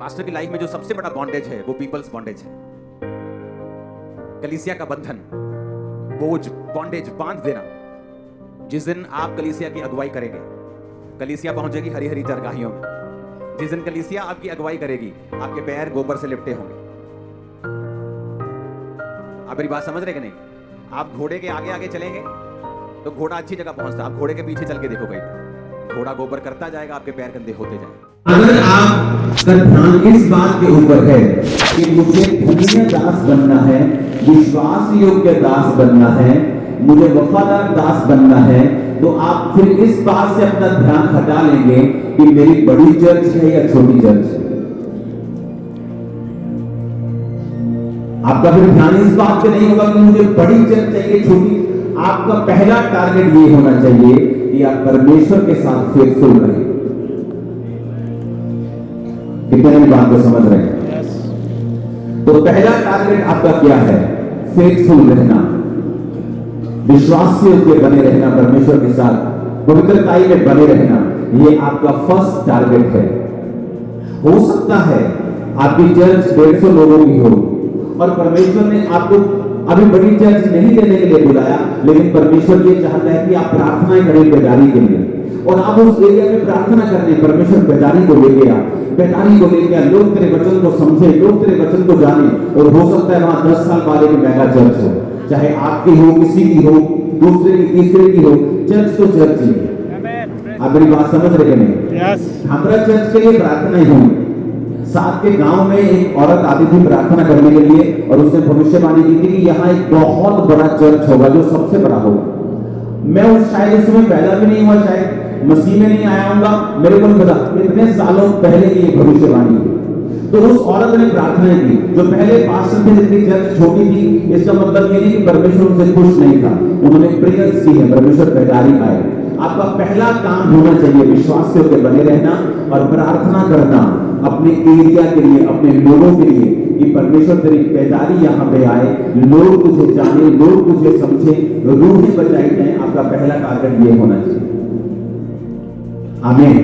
Pastor की life में जो सबसे बड़ा बॉन्डेज है वो पीपल्स बॉन्डेज है। कलीसिया का बंधन, बोझ, बॉन्डेज बांध देना। जिस दिन आप कलीसिया की अगुवाई करेंगे, कलीसिया पहुंचेगी हरी हरी चरगाहियों में। जिस दिन कलीसिया आपकी अगुवाई करेगी, आपके पैर गोबर से लिपटे होंगे। आप मेरी बात समझ रहे कि नहीं? आप घोड़े के आगे आगे चलेंगे तो घोड़ा अच्छी जगह पहुंचता, आप घोड़े के पीछे चल के देखो भाई, घोड़ा गोबर करता जाएगा, आपके पैर गंदे होते जाएंगे। अगर आपका ध्यान इस बात के ऊपर है कि मुझे धन्य दास बनना है, विश्वास योग्य दास बनना है, मुझे वफादार दास बनना है, तो आप फिर इस बात से अपना ध्यान हटा लेंगे कि मेरी बड़ी चर्च है या छोटी चर्च है। आपका फिर ध्यान इस बात पे नहीं होगा कि मुझे बड़ी चर्च चाहिए छोटी। आपका पहला टारगेट ये होना चाहिए कि आप परमेश्वर के साथ फेथफुल रहें। कितने भी बात को समझ रहे हैं? तो पहला टारगेट आपका क्या है? फेथफुल रहना, विश्वास योग्य बने रहना, परमेश्वर के साथ पवित्रताई में बने रहना, ये आपका फर्स्ट टारगेट है। हो सकता है आपकी चर्च 150 लोगों की हो और परमेश्वर ने आपको अभी बड़ी चर्च नहीं देने के लिए बुलाया, लेकिन परमेश्वर ये चाहता है कि आप प्रार्थनाएं करें बेदारी के लिए, और आप उस एरिया में प्रार्थना करने परमेश्वर बेदारी को लेके आ, बेदारी को लेके आ, लोग तेरे वचन को समझे, लोग तेरे वचन को जाने। और हो सकता है वहां 10 साल बाद एक मेगा चर्च हो, चाहे आपकी हो, किसी की हो, दूसरे की, तीसरे की हो, चर्च तो चर्च ही है। आप मेरी बात समझ रहे नहीं? हमारा चर्च के लिए प्रार्थनाएं होंगी। साथ के गांव में एक औरत आती थी प्रार्थना करने के लिए, और उसने भविष्यवाणी की थी कि यहाँ एक बहुत बड़ा चर्च होगा जो सबसे बड़ा होगा। मैं शायद उस समय पैदा भी नहीं हुआ, शायद मसीह में नहीं आया हूँगा, मेरे को नहीं पता, इतने सालों पहले की ये भविष्यवाणी थी। तो उस औरत ने प्रार्थना की, जो पहले पास्टर थे जिनकी चर्च छोटी थी, इसका मतलब ये नहीं कि परमेश्वर उनसे खुश नहीं था, उन्होंने प्रेयर्स की है, परमेश्वर बेदारी आए। आपका पहला काम होना चाहिए विश्वास से बने रहना और प्रार्थना करना अपने एरिया के लिए, अपने लोगों के लिए, कि परमेश्वर तेरी बेदारी यहाँ पे आए, लोग तुझे जाने, लोग तुझे समझे, रूहें बचाई जाए। आपका पहला टारगेट ये होना चाहिए। आमीन।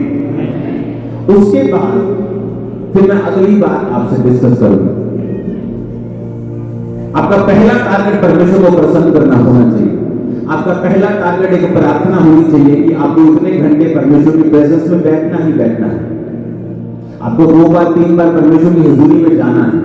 उसके बाद फिर मैं अगली बात आपसे डिस्कस करूंगा। आपका पहला टारगेट परमेश्वर को प्रसन्न करना होना चाहिए। आपका पहला टारगेट एक प्रार्थना होनी चाहिए कि आपको उतने घंटे परमेश्वर की प्रेजेंस में बैठना ही बैठना है। आपको 2 बार 3 बार परमेश्वर की हुजूरी में जाना है।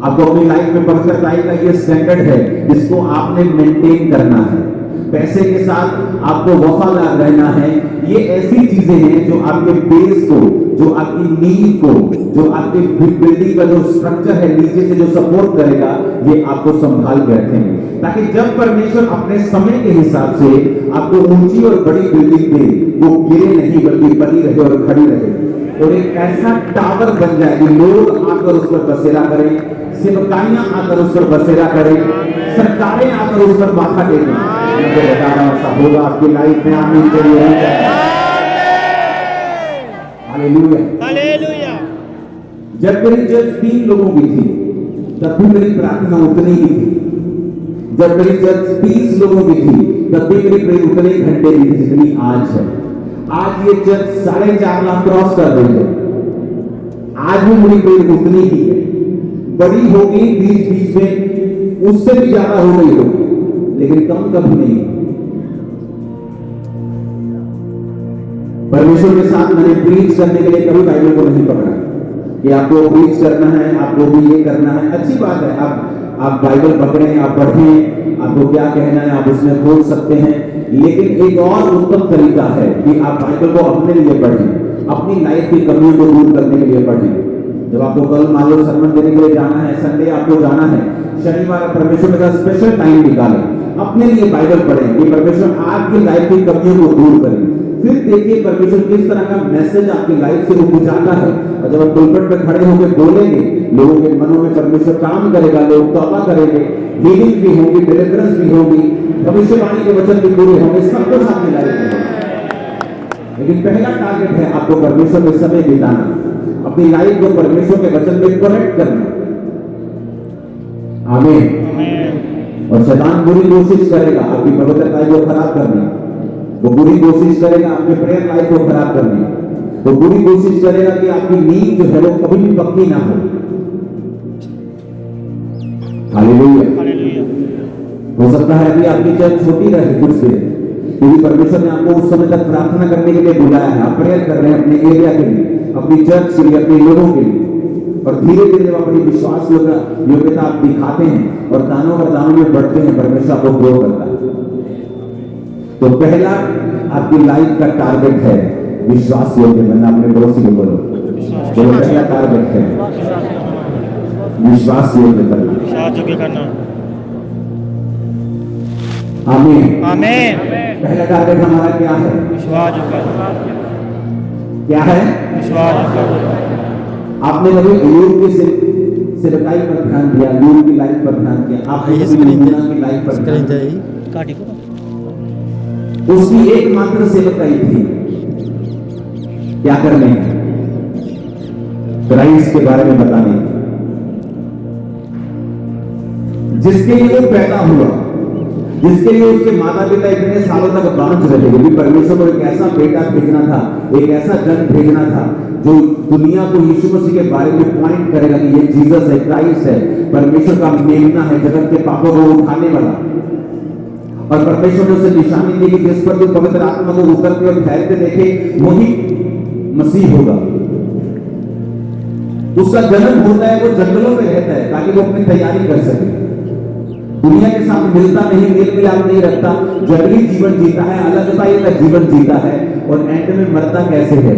आपको अपनी लाइफ में पवित्रताई का ये स्टैंडर्ड है जिसको आपने मेंटेन करना है। पैसे के साथ आपको वफादार रहना है। ये ऐसी चीजें हैं जो आपके बेस को, जो आपकी नींव को, जो आपके बिल्डिंग का जो स्ट्रक्चर है नीचे से जो सपोर्ट करेगा, ये आपको संभाल के रखेंगे, ताकि जब परमेश्वर अपने समय के हिसाब से आपको ऊंची और बड़ी बिल्डिंग दे, वो गिरे नहीं बल्कि बनी रहे और खड़ी रहे, और एक ऐसा टावर बन जाए कि लोग आकर उस पर बसेरा करें, सेवकाइयां आकर उस पर बसेरा करें, सरकारें आकर उस पर माथा टेकें। मुझे बताना ऐसा होगा आपकी लाइफ में। आमीन करिए। Hallelujah, hallelujah. जब मेरी चर्च 3 लोगों की थी, तब भी मेरी प्रार्थना उतनी ही थी। जब मेरी चर्च 30 लोगों की थी, तब भी मेरी प्रेयर उतने घंटे की थी जितनी आज है। आज ये चर्च 4.5 लाख क्रॉस कर रही है। आज भी मेरी प्रेयर उतनी ही है। बड़ी होगी बीच में, उससे भी ज्यादा हो गई होगी, लेकिन कम कभी नहीं। परमेश्वर के साथ मैंने प्रीच करने के लिए कभी बाइबल को नहीं पकड़ा कि आपको प्रीच करना है, आपको भी ये करना है। अच्छी बात है, आप बाइबल पकड़ें, आप पढ़ें, आपको क्या कहना है आप उसमें बोल सकते हैं, लेकिन एक और उत्तम तरीका है कि आप बाइबल को अपने लिए पढ़ें, अपनी लाइफ की कमियों को दूर करने के लिए पढ़ें। जब आपको कल मान लो सरमन देने के लिए जाना है, संडे आपको जाना है, शनिवार परमेश्वर का स्पेशल टाइम निकालें, अपने लिए बाइबल पढ़ें कि परमेश्वर आपकी लाइफ की कमियों को दूर करें। फिर देखिए परमेश्वर किस तरह का मैसेज आपकी लाइफ से उपजाता है, और जब आप पुलपिट पे खड़े होकर बोलेंगे, लोगों के मनों में परमेश्वर काम करेगा, लोग तौबा करेंगे, हीलिंग भी होगी, डिलीवरेंस भी होगी, भविष्यवाणी के वचन भी पूरे होंगे, सब कुछ आपकी लाइफ में होगा। लेकिन पहला टारगेट है आपको परमेश्वर में समय बिताना, अपनी लाइफ को परमेश्वर के वचन में कनेक्ट करना। आमीन। और शैतान बुरी कोशिश करेगा आपकी पवित्रता को खराब करने, वो बुरी कोशिश करेगा आपके प्रेयर लाइफ को खराब करने, वो पूरी कोशिश करेगा कि आपकी नींव जो है वो कभी भी पक्की ना हो। हालेलुया। हो सकता है कि आपकी चर्च छोटी रहे कुछ देर, क्योंकि परमेश्वर ने आपको उस समय तक प्रार्थना करने के लिए बुलाया है। आप प्रेयर कर रहे हैं अपने एरिया के लिए, अपनी चर्च के लिए, अपने लोगों के लिए, और धीरे धीरे जब अपनी विश्वास योग्यता आप दिखाते हैं और दानों वरदानों में बढ़ते हैं, परमेश्वर आपको ग्रो करता है। तो पहला आपकी लाइफ का टारगेट है विश्वास योग्य बनना। अपने पड़ोसी को बोलो, पहला टारगेट है विश्वास योग्य बनना। आमीन आमीन। पहला टारगेट हमारा क्या है? विश्वास क्या है? विश्वास। आपने कभी अय्यूब की सेवकाई पर ध्यान दिया, अय्यूब की लाइफ पर ध्यान दिया, आपने कभी यूहन्ना की लाइफ पर ध्यान दिया? उसकी एकमात्र सेवकाई थी क्या करने? क्राइस्ट के बारे में बताने। जिसके लिए वो पैदा हुआ, जिसके लिए उसके माता पिता इतने सालों तक बांझ रहे, क्योंकि परमेश्वर को एक ऐसा बेटा भेजना था, एक ऐसा जन भेजना था जो दुनिया को यीशु मसीह के बारे में पॉइंट करेगा कि ये जीसस है, क्राइस्ट है, परमेश्वर का मेमना है, जगत के पापों को उठाने वाला। और परमेश्वर ने उसे निशानी दी कि जिस पर जो पवित्र आत्मा को उतरते और ठहरते देखे वही मसीह होगा। उसका जन्म होता है, वो जंगलों में रहता है ताकि वो अपनी तैयारी कर सके। दुनिया के साथ मिलता नहीं, मेल मिलाप नहीं रखता, जंगली जीवन जीता है, अलगताई का जीवन जीता है, और एंड में मरता कैसे है?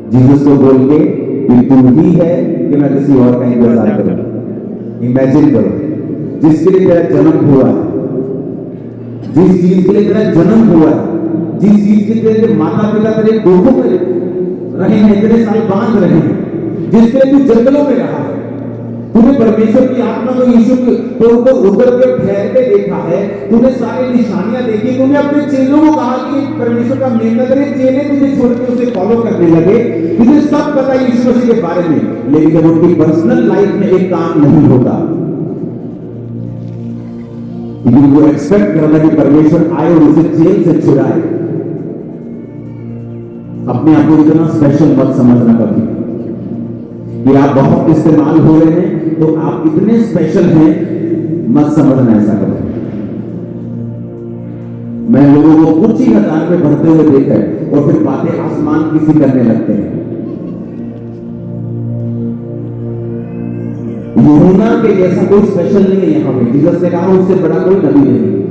जीसस को बोल के कि तू ही है कि मैं किसी और का इंतजार करूं। इमेजिन करो, जिसके लिए तेरा जन्म हुआ है, जिस चीज के लिए तेरा जन्म हुआ है, जिस चीज के लिए तेरे माता पिता तेरे गोदों में रहे हैं, इतने साल बांध रहे हैं, जिसके लिए तू जंगलों में रहा है, तूने परमेश्वर की आत्मा को यीशु के ऊपर उतर के ठहरते देखा है, तूने सारी निशानियां देखी, तूने अपने चेलों को कहा कि परमेश्वर का मेमना, तेरे चेले तुझे छोड़ के उसे फॉलो करने लगे, तुझे सब पता यीशु मसीह के बारे में, लेकिन जब उनकी पर्सनल लाइफ में एक काम नहीं होता, क्योंकि वो एक्सपेक्ट करता कि परमेश्वर आए और उसे जेल से छुड़ाए। अपने आप को इतना स्पेशल मत समझना कभी कि आप बहुत इस्तेमाल हो रहे हैं तो आप इतने स्पेशल हैं, मत समझना ऐसा कभी। मैं लोगों को कुछ ही कतार में बढ़ते हुए देखा है और फिर बातें आसमान किसी करने लगते हैं। यूहन्ना के जैसा कोई स्पेशल नहीं है यहाँ पे। जीसस ने कहा उससे बड़ा कोई नबी नहीं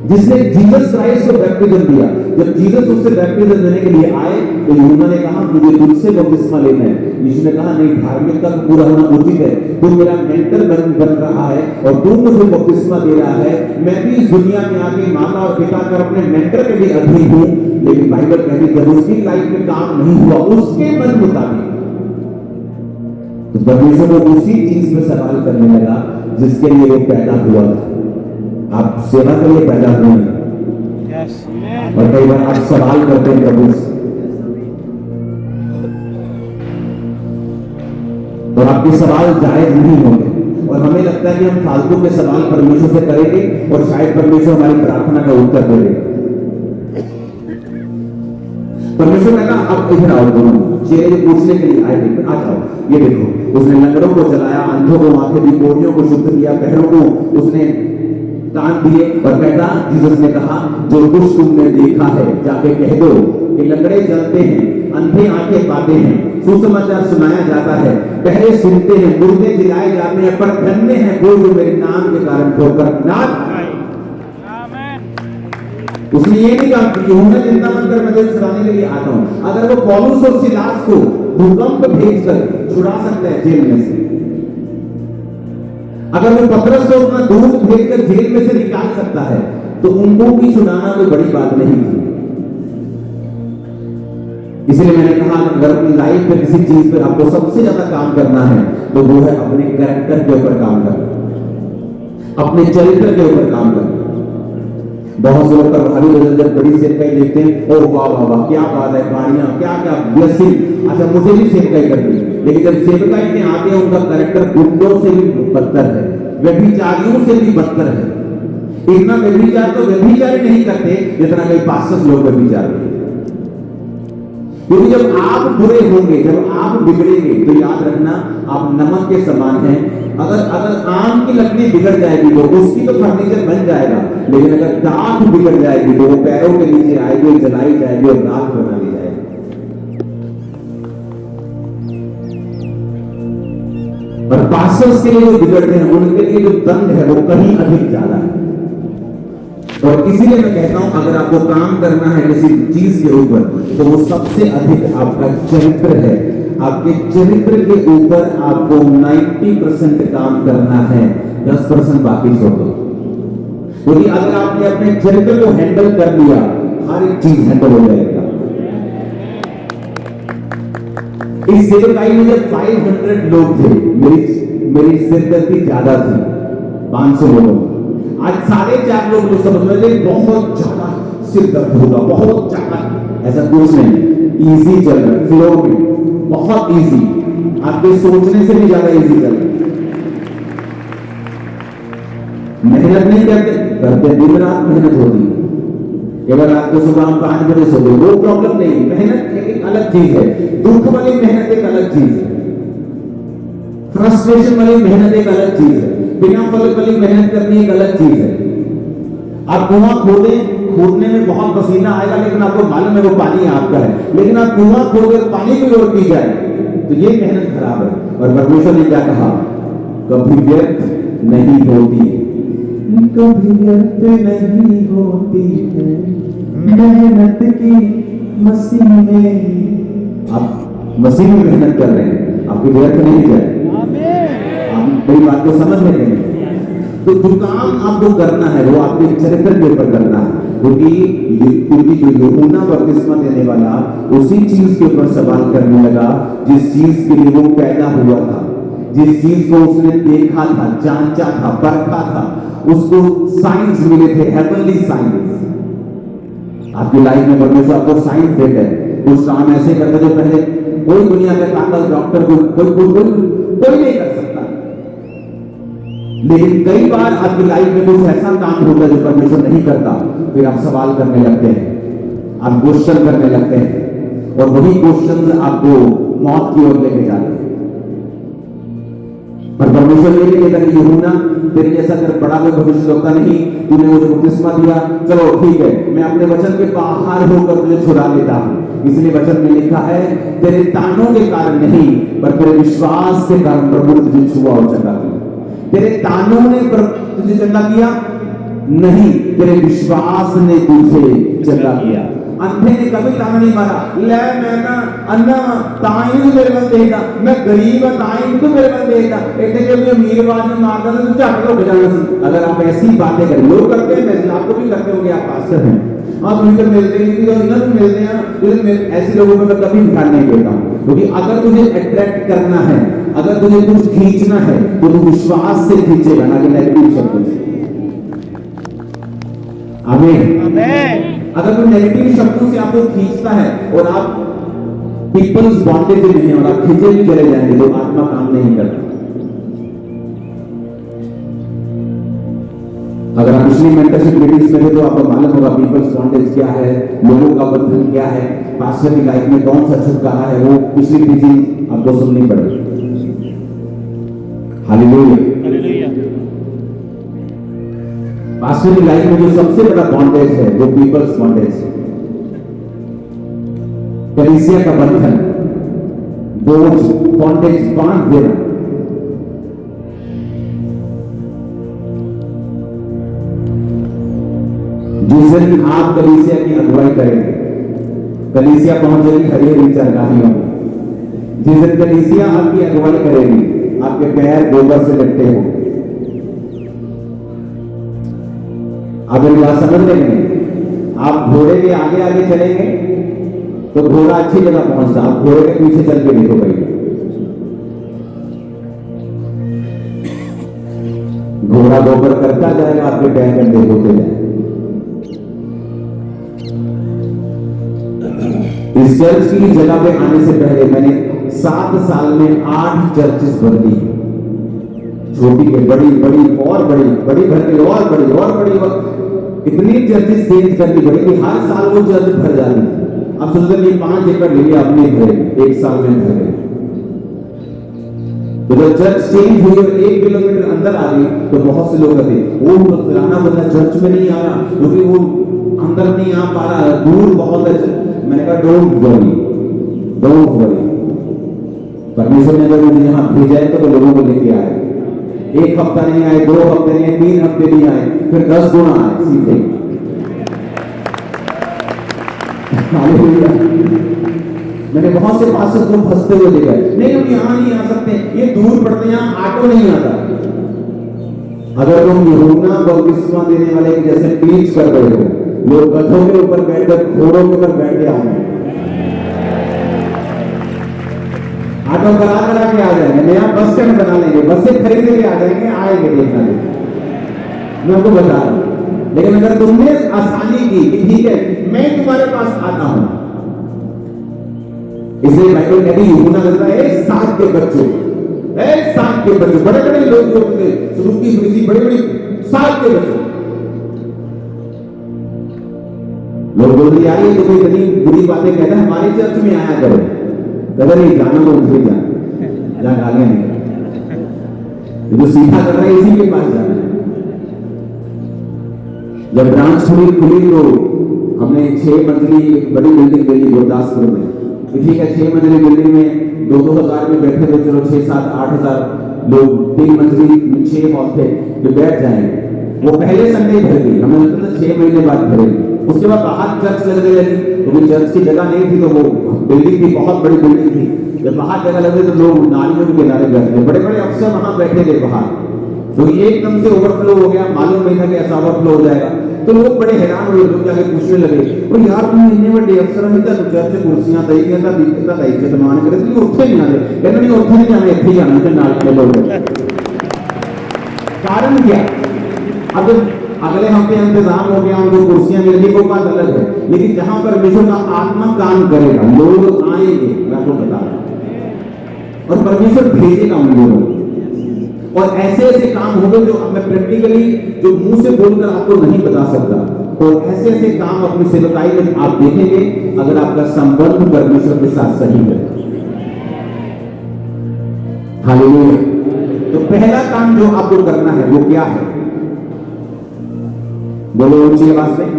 जिसने जीसस क्राइस्ट को बैप्टिज्म दिया। जब जीसस उससे बैप्टिज्म देने के लिए आए तो यूहन्ना ने कहा मुझे तुझसे बपतिस्मा लेना है। यीशु ने कहा नहीं, धार्मिकता का पूरा होना उचित है, तू मेरा मेंटर बन रहा है और तू मुझे बपतिस्मा दे रहा है। मैं भी इस दुनिया में आके माता और पिता कर अपने मेंटर के लिए अधीन हूँ, लेकिन बाइबल कहती जब उसकी लाइफ में काम नहीं हुआ उसके मन मुताबिक, तो परमेश्वर को उसी चीज में सवाल करने लगा जिसके लिए वो पैदा हुआ था। आप सेवा के लिए पैदा हुए हैं और कई बार आप सवाल करते हैं प्रभु से, और आपके सवाल जायज नहीं होंगे और हमें लगता है कि हम फालतू के सवाल परमेश्वर से करेंगे और शायद परमेश्वर हमारी प्रार्थना का उत्तर दे देगा। परमेश्वर ने कहा अब इधर आओ, दोनों चेहरे पूछने के लिए आए थे, आ जाओ, ये देखो। उसने लंगड़ों को चलाया, अंधों को आंखें दी, कोढ़ियों को शुद्ध किया, बहरों को उसने दान दिए। और कहता जीसस ने कहा जो कुछ तुमने देखा है जाके कह दो कि लंगड़े चलते हैं, अंधे आंखें पाते हैं, सुसमाचार सुनाया जाता है, बहरे सुनते हैं, मुर्दे जिलाए जाते हैं, पर धन्य है वो जो मेरे नाम के कारण ठोकर ना खाए। उसने ये नहीं कहा कि यूहन्ना चिंता मत कर, मैं तुझे छुड़ाने के लिए आता हूं। अगर वो पौलुस और सिलास को भूकंप भेजकर छुड़ा सकता है जेल में से, अगर वो पतरस को अपना दूध भेजकर जेल में से निकाल सकता है, तो उनको भी छुड़ाना कोई बड़ी बात नहीं थी। इसलिए मैंने कहा अगर अपनी लाइफ में किसी चीज पर आपको सबसे ज्यादा काम करना है तो वो है अपने कैरेक्टर के ऊपर काम करना, अपने चरित्र के ऊपर काम करना। बहुत से लोग प्रभावी जब बड़ी सेवकाई देखते हैं, ओ वाह वाह वाह क्या बात है, गाड़ियां क्या क्या ब्लेसिंग, अच्छा मुझे भी सेवकाई करनी। लेकिन जब सेवकाई में आते हैं उनका कैरेक्टर गुंडों से भी बदतर है, व्यभिचारियों से भी बदतर है। इतना व्यभिचार तो व्यभिचारी नहीं करते जितना कई पास्टर्स लोग व्यभिचार करते। क्योंकि जब आप बुरे होंगे, जब आप बिगड़ेंगे, तो याद रखना आप नमक के समान हैं। अगर आम की लकड़ी बिगड़ जाएगी तो उसकी तो फर्नीचर बन जाएगा, लेकिन अगर दाख बिगड़ जाएगी तो वो पैरों के नीचे आएगी, जलाई जाएगी और राख बना ली जाएगी। और पास्टर्स के लिए जो बिगड़ते हैं उनके लिए जो दंड है वो कहीं अधिक ज्यादा है। और इसीलिए मैं कहता हूं, अगर आपको काम करना है किसी चीज के ऊपर, तो वो सबसे अधिक आपका चरित्र है। आपके चरित्र के ऊपर आपको 90% काम करना है, 10% बाकी छोड़ दो। क्योंकि अगर आपने अपने चरित्र को हैंडल कर लिया, हर एक चीज हैंडल हो जाएगा। इस सेवकाई में जब 500 लोग थे, मेरी सिरदर्दी ज्यादा थी 500 लोगों। आज 4.5 लोग जो समझ रहे थे बहुत ज्यादा सिर दर्द होगा, बहुत ज्यादा, ऐसा कुछ नहीं। इजी चल रहा है, फ्लो में बहुत इजी, आपके सोचने से भी ज्यादा इजी चल रहा है। मेहनत नहीं करते, दिन रात मेहनत होती है। अगर रात को सुबह हम 5 बजे सो गए, वो प्रॉब्लम नहीं। मेहनत एक अलग चीज है, दुख वाली मेहनत एक अलग चीज है, फ्रस्ट्रेशन वाली मेहनत एक अलग चीज है, बिना फल वाली मेहनत करनी एक अलग चीज है। आप कुआं खोदने में बहुत पसीना आएगा, लेकिन आपको मालूम है वो पानी आपका है। लेकिन आप कुआं खोदकर पानी की ओर पी जाए तो ये मेहनत खराब है। और परमेश्वर ने क्या कहा? कभी व्यर्थ नहीं होती, कभी व्यर्थ नहीं होती है मेहनत की मसीह में। आप मसीह में मेहनत कर रहे हैं, आपकी व्यर्थ नहीं जाए। आप मेरी बात को समझ रहे हैं? तो जो काम आपको करना है वो आपके चरित्र के ऊपर करना है। क्योंकि जो यूहन्ना बपतिस्मा देने वाला उसी चीज के ऊपर सवाल करने लगा जिस चीज के लिए वो पैदा हुआ था, जिस चीज को उसने देखा था, जांचा था, परखा था। उसको साइंस मिले थे, हेवनली साइंस। आपकी लाइफ में परमेश्वर आपको साइंस देता है। कुछ काम ऐसे करते जो पहले कोई दुनिया के ताकत डॉक्टर को कोई नहीं कर सकता। लेकिन कई बार आपकी लाइफ में कुछ ऐसा काम होता है जो परमेश्वर नहीं करता, फिर आप सवाल करने लगते हैं, आप क्वेश्चन करने लगते हैं, और वही क्वेश्चन आपको मौत की ओर लेके जाते हैं। पर परमेश्वर ये नहीं कहता कि यूहन्ना तेरे जैसा कर बड़ा कोई भविष्यवक्ता नहीं, तूने मुझे बपतिस्मा दिया, चलो ठीक है, मैं अपने वचन के बाहर होकर तुझे छुड़ा लेता हूं। इसलिए वचन में लिखा है, तेरे तानों के कारण नहीं, पर तेरे विश्वास के कारण प्रभु ने तुझे छुआ और चंगा किया। तेरे तानों ने तुझे चंगा किया नहीं, तेरे विश्वास ने तुझे चंगा किया। अंधे ने कभी ताना नहीं मारा, ले मैं ना अन्ना ताई तो मेरे बल देता, मैं गरीब ताई तो मेरे बल देता, ऐसे के लिए अमीरवाद में मारता तो झट हो जाना सी। अगर आप ऐसी बातें करें, लोग करते हैं, वैसे आपको भी करते होंगे, आप पास्टर हैं, आप उनसे मिलते नहीं, तो इन्हें मिलते हैं, तो ऐसे लोगों को मैं कभी ध्यान नहीं देता हूं। क्योंकि अगर तुझे अट्रैक्ट करना है, अगर तुझे कुछ खींचना है, तो तू विश्वास से खींचेगा, ना कि नेगेटिव शब्दों से। आमीन। अगर कोई नेगेटिव शब्दों से आपको खींचता है और आप पीपल्स बॉन्डेज में हैं और आप खींचे भी चले जाएंगे, तो आत्मा काम नहीं करता। अगर आप पिछली मेंटरशिप मीटिंग्स में थे तो आपको मालूम होगा पीपल्स बॉन्डेज क्या है, लोगों का बंधन क्या है, पास्टर की लाइफ में कौन सा छुटकारा है, वो पिछली टीचिंग आपको सुननी पड़ेगी। हालेलुया। पास्टर की लाइफ में जो सबसे बड़ा बॉन्डेज है वो पीपल्स बॉन्डेज है, कलीसिया का बंधन, बोझ, बॉन्डेज बांध देना। जिस दिन आप कलीसिया की अगुवाई करेंगे, कलीसिया पहुंचेगी हरी हरी चरगाहियों में। जिस दिन कलीसिया आपकी अगुवाई करेगी, आपके पैर गोबर से लटके होंगे। आप मेरी बात समझ रहे हैं? आप घोड़े के आगे आगे चलेंगे तो घोड़ा अच्छी जगह पहुंचता, आप घोड़े के पीछे चल के देखो भाई, घोड़ा गोबर करता जाएगा, आपके पैर गंदे होते जाएंगे। इस चर्च की जगह पे आने से पहले मैंने 7 साल में 8 चर्चेस बदली, छोटी के बड़ी, बड़ी और बड़ी, बड़ी भर के और बड़ी और बड़ी, इतनी चर्चेस चेंज करनी पड़ी कि हर साल वो चर्च भर जाती। अब सोचते नहीं 5 एकड़ ले लिया अपने घर, 1 साल में भर गए। तो जब चर्च चेंज हुई और 1 किलोमीटर अंदर आ गई तो बहुत से लोग कहते वो फलाना बंदा चर्च में नहीं आया क्योंकि वो अंदर नहीं आ पा रहा, दूर बहुत है। मैंने कहा डोंट वरी, डोंट वरी। परमेश्वर ने अगर मुझे यहाँ भेजा है तो लोगों को लेके आए। 1 हफ्ता नहीं आए, 2 हफ्ते नहीं आए, 3 हफ्ते नहीं आए, फिर 10 गुना आए सीधे। हालेलुया। मैंने बहुत से पास्टर को फंसते हुए देखा, नहीं हम यहाँ नहीं आ सकते, ये दूर पड़ते, यहाँ ऑटो नहीं आता। अगर तुम यूहन्ना बपतिस्मा देने वाले के जैसे प्रीच कर रहे हो, लोग गधों के ऊपर बैठकर घोड़ों के ऊपर बैठ के आएंगे, ऑटो करा के आ जाएंगे, नया बस स्टैंड बना लेंगे, बसें खरीद के आ जाएंगे, आएंगे देखना। मैं आपको बता रहा हूं, लेकिन अगर तुमने आसानी की कि ठीक है मैं तुम्हारे पास आता हूं, इसलिए बाइबल कहती है यूहन्ना कहता है 7 के बच्चों, 7 के बच्चों, बड़े बड़े लोग जो होते हैं सदूकी फरीसी, बड़े बड़े 7 के बच्चों। लोग बोलते यार ये तो इतनी बुरी बातें कहता है, हमारे चर्च में आया करो। कहता नहीं जाना तो उधर जा आगे नहीं, जो सीधा कर रहा है इसी के पास जाना है। जब ब्रांच थोड़ी खुली तो हमने 6 मंजिली बड़ी बिल्डिंग ले ली गुरदासपुर में। ठीक है 6 मंजिली बिल्डिंग में 2-2 हजार में बैठे थे, चलो 6-7-8 हजार लोग, 3 मंजिली 6 हॉल थे जो बैठ जाएंगे। वो पहले संडे भर गई, हमें लगता था 6 महीने बाद भरेगी। उसके बाद बाहर चर्च लगने लगी, क्योंकि चर्च की जगह नहीं थी तो वो बिल्डिंग थी, बहुत बड़ी बिल्डिंग थी। जब बाहर जगह लगे तो लोग नालियों के किनारे बैठते, बड़े बड़े अफसर वहां बैठे थे बाहर, तो एकदम से ओवरफ्लो हो गया, मालूम नहीं था कि ऐसा ओवरफ्लो हो जाएगा। तो लोग बड़े हैरान हुए, लोग जाके पूछने लगे और यार तुम इतने बड़े अफसर हैं तो चर्च से कुर्सियां दई कहता बीता दई के सम्मान करे तो उठे नहीं आते, कहते नहीं उठे नहीं जाने, इतने जाना के नाल के लोग। कारण क्या? अब अगले हफ्ते इंतजाम हो गया, उनको कुर्सियां मिल गई, वो बात अलग है, लेकिन जहां परमेश्वर का आत्मा काम करेगा लोग आएंगे, मैं आपको बता रहा हूं, और परमेश्वर भेजेगा उन लोगों को। और ऐसे ऐसे काम होंगे जो मैं प्रैक्टिकली जो मुंह से बोलकर आपको नहीं बता सकता, और ऐसे ऐसे काम अपनी सेवकाई में आप देखेंगे अगर आपका संबंध परमेश्वर के साथ सही है। हालेलुया। तो पहला काम जो आपको करना है वो क्या है? बोलो ऊंची आवाज में।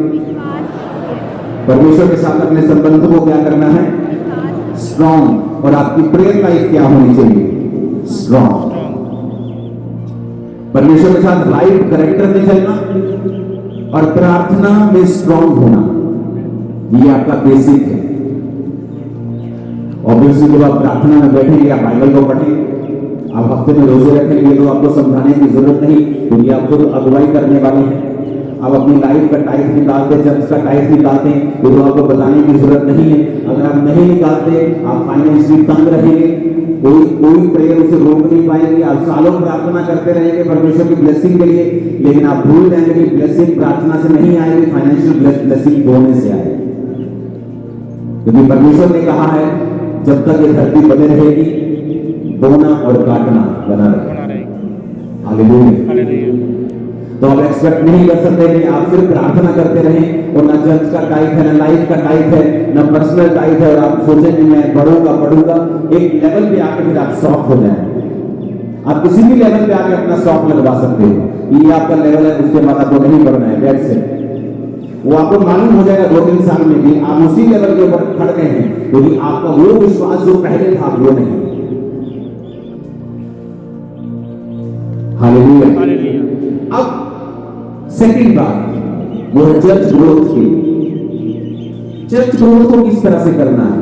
परमेश्वर के साथ अपने संबंध को क्या करना है? स्ट्रॉन्ग। और आपकी प्रेयर लाइफ क्या होनी चाहिए? स्ट्रॉन्ग। परमेश्वर के साथ राइट कैरेक्टर में चलना और प्रार्थना में स्ट्रॉन्ग होना, ये आपका बेसिक है। ऑब्वियसली जब आप प्रार्थना में बैठेंगे, आप बाइबल को पढ़ेंगे, आप हफ्ते में रोजे रखेंगे तो आपको समझाने की जरूरत नहीं, क्योंकि आप खुद अगुवाई करने वाले हैं। आप अपनी लाइफ का टाइप निकालते, चर्च का टाइप निकालते हैं, तो आपको बताने की जरूरत नहीं है। अगर आप नहीं निकालते, आप फाइनेंशियली तंग रहेंगे, कोई प्रेयर उसे रोक नहीं पाएगी। आप सालों प्रार्थना करते रहेंगे परमेश्वर की ब्लेसिंग के लिए, लेकिन आप भूल जाएंगे कि ब्लेसिंग प्रार्थना से नहीं आएगी, फाइनेंशियल ब्लेसिंग बोने से आएगी। क्योंकि परमेश्वर ने कहा है जब तक ये धरती बने रहेगी, बोना और काटना बना रहेगा। हालेलुया। तो आप एक्सपेक्ट नहीं कर सकते कि आप सिर्फ प्रार्थना करते रहें और ना चर्च का टाइप है, ना लाइफ का टाइप है, ना पर्सनल टाइप है, और आप सोचें कि मैं पढ़ूंगा। एक लेवल पे आके फिर आप स्टॉप हो जाएं। आप किसी भी लेवल पे आके अपना स्टॉप लगवा सकते हो, ये आपका लेवल है, उसके बाद आपको नहीं पढ़ना है, दैट्स इट। वो आपको मालूम हो जाएगा 2-3 साल में कि आप उसी लेवल के ऊपर खड़ गए हैं, क्योंकि आपका वो विश्वास जो पहले था वो नहीं। हालेलुया। अब सेकंड बात वो है चर्च ग्रोथ की। चर्च ग्रोथ को किस तरह से करना है?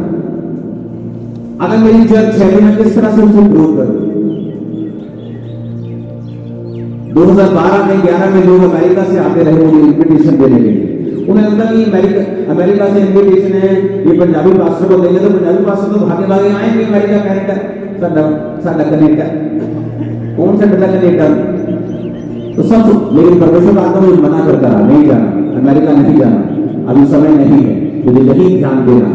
अगर मेरी चर्च है तो मैं किस तरह से उसे ग्रो करूं? 2012 में 11 में लोग अमेरिका से आते रहे मुझे इन्विटेशन देने के लिए। उन्हें लगता कि अमेरिका से इन्विटेशन है, ये पंजाबी पास्टर को देंगे, तो पंजाबी पास्टर तो भागे भागे आएंगे अमेरिका, साडा कनेडा कौन सा बेटा कनेडा, तो सब। लेकिन परमेश्वर का आत्मा मुझे मना करता रहा, नहीं जाना, अमेरिका नहीं जाना, अभी समय नहीं है, तुझे यही ध्यान देना।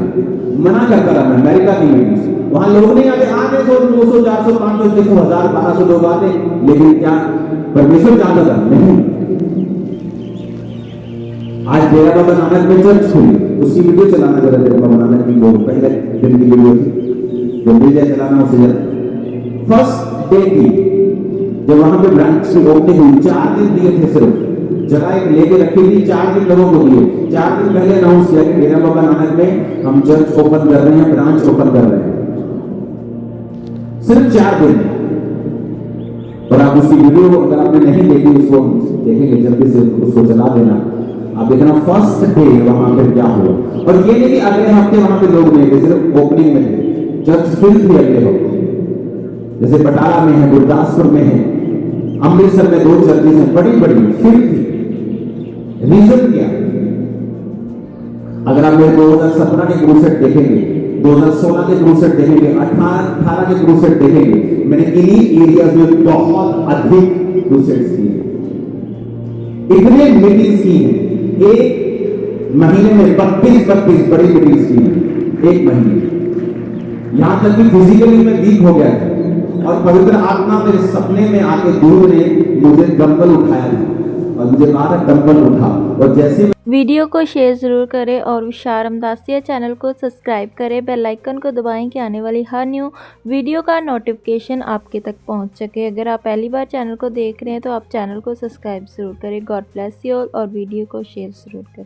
मना करता रहा मैं, अमेरिका की मीटिंग, वहां लोग नहीं आते, 100, 200, 400, 500, 600, 1000, 1200 लोग आते, लेकिन क्या परमेश्वर चाहता था? नहीं। आज डेरा बाबा नानक में चर्च खुली, उसकी वीडियो चलाना जरा डेरा बाबा नानक की, वो पहले दिन की वीडियो थी, जो मिल जाए चलाना उसे जरा। फर्स्ट डे की जब वहां पे ब्रांच की ओपनिंग हुई, 4 दिन दिए थे सिर्फ, जगह एक लेके रखी थी, 4 दिन लोगों को दिए। 4 दिन पहले अनाउंस किया कि डेरा बाबा नानक में हम चर्च ओपन कर रहे हैं, ब्रांच ओपन कर रहे हैं, सिर्फ 4 दिन। और आप उसकी वीडियो अगर आपने नहीं देखी, उसको देखेंगे जल्दी से, उसको चला देना, आप देखना फर्स्ट डे वहां पे क्या हुआ। और ये नहीं कि अगले हफ्ते वहां पे लोग नहीं थे, सिर्फ ओपनिंग में थे, चर्च फिल थी अगले हफ्ते। जैसे बटाला में है, गुरदासपुर में है, अमृतसर में 2 चर्चेज हैं, बड़ी बड़ी फिल थी। रीजन क्या? अगर आप 2017 के क्रूसेड देखेंगे, 2016 के क्रूसेड देखेंगे, 18 के क्रूसेड देखेंगे, मैंने इन्हीं एरियाज में बहुत अधिक क्रूसेड्स किए, इतने मीटिंग्स की हैं, एक महीने में 32 बड़ी मीटिंग्स की हैं, एक महीने। यहां तक कि फिजिकली मैं वीक हो गया था और पवित्र आत्मा मेरे सपने में आके गुरु ने मुझे डंबल उठाया था और मुझे कहा था डंबल उठा, और जैसे वीडियो को शेयर ज़रूर करें और विशाल रामदासिया चैनल को सब्सक्राइब करें। बेल आइकन को दबाएं कि आने वाली हर न्यू वीडियो का नोटिफिकेशन आपके तक पहुंच सके। अगर आप पहली बार चैनल को देख रहे हैं तो आप चैनल को सब्सक्राइब ज़रूर करें। गॉड ब्लेस यू ऑल और वीडियो को शेयर ज़रूर करें।